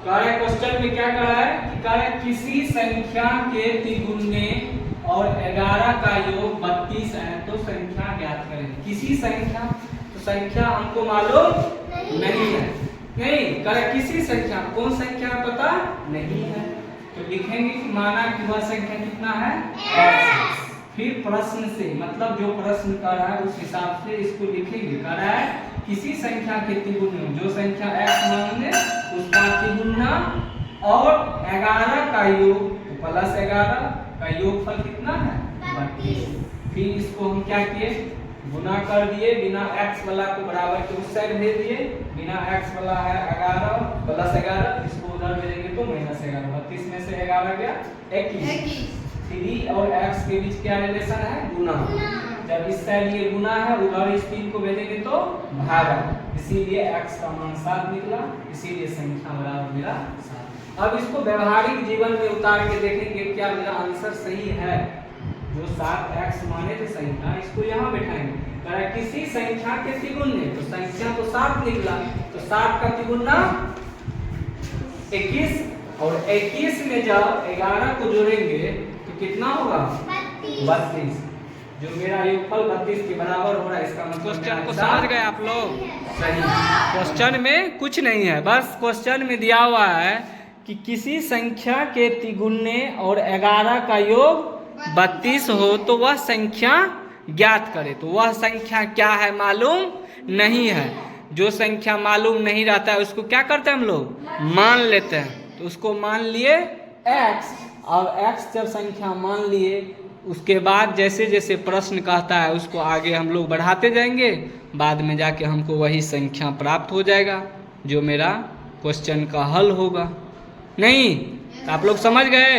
कह रहा है क्वेश्चन में क्या कह रहा है कि कह रहा है किसी संख्या के तिगुने और 11 का योग 32 है तो संख्या ज्ञात करें। किसी संख्या, तो संख्या हमको मालूम नहीं है, नहीं कह रहा किसी संख्या, कौन संख्या पता नहीं है, तो लिखेंगे कि माना कि वह संख्या कितना है x। फिर प्रश्न से मतलब जो प्रश्न कर रहा है उस हिसाब से इसको लिखेंगे। कह रहा है किसी संख्या के तिगुने, जो संख्या x मान ले उसका तिगुना और 11 का योग तो प्लस 11 का योगफल कितना है 32। फिर इसको हम क्या किए, गुना कर दिए, बिना x वाला को बराबर के उस साइड भेज दिए, बिना x वाला है 11 प्लस 11, इसको उधर भेजेंगे तो माइनस 11, 32 में से 11 गया 21। 3 और x के बीच क्या रिलेशन है, गुना। जब इस साइड ये गुना है, उधर इस 3 को भेजेंगे तो भागा, इसीलिए x का मान 7 निकला, इसीलिए संख्या बराबर मेरा 7। अब इसको व्यवहारिक जीवन में उतार के देखेंगे क्या मेरा आंसर सही है। जो 7x माने थे संख्या, इसको यहाँ बैठाएंगे। कह रहा किसी संख्या के तिगुने, तो संख्या तो 7 निकला, तो 7 का तिगुना 21 और 21 में जब 11 को जोड़ेंगे तो कितना होगा 32। जो मेरा योगफल 32 के बराबर हो रहा है, इसका मतलब क्वेश्चन को समझ गए आप लोग। सही, क्वेश्चन में कुछ नहीं है, बस क्वेश्चन में दिया हुआ है कि किसी संख्या के तिगुने और 11 का योग 32 हो तो वह संख्या ज्ञात करे। तो वह संख्या क्या है मालूम नहीं है। जो संख्या मालूम नहीं रहता है उसको क्या करते हैं हम लोग, मान लेते हैं। तो उसको मान लिए x, और x जब संख्या मान लिए उसके बाद जैसे जैसे प्रश्न कहता है उसको आगे हम लोग बढ़ाते जाएंगे, बाद में जाके हमको वही संख्या प्राप्त हो जाएगा जो मेरा क्वेश्चन का हल होगा। नहीं तो आप लोग समझ गए।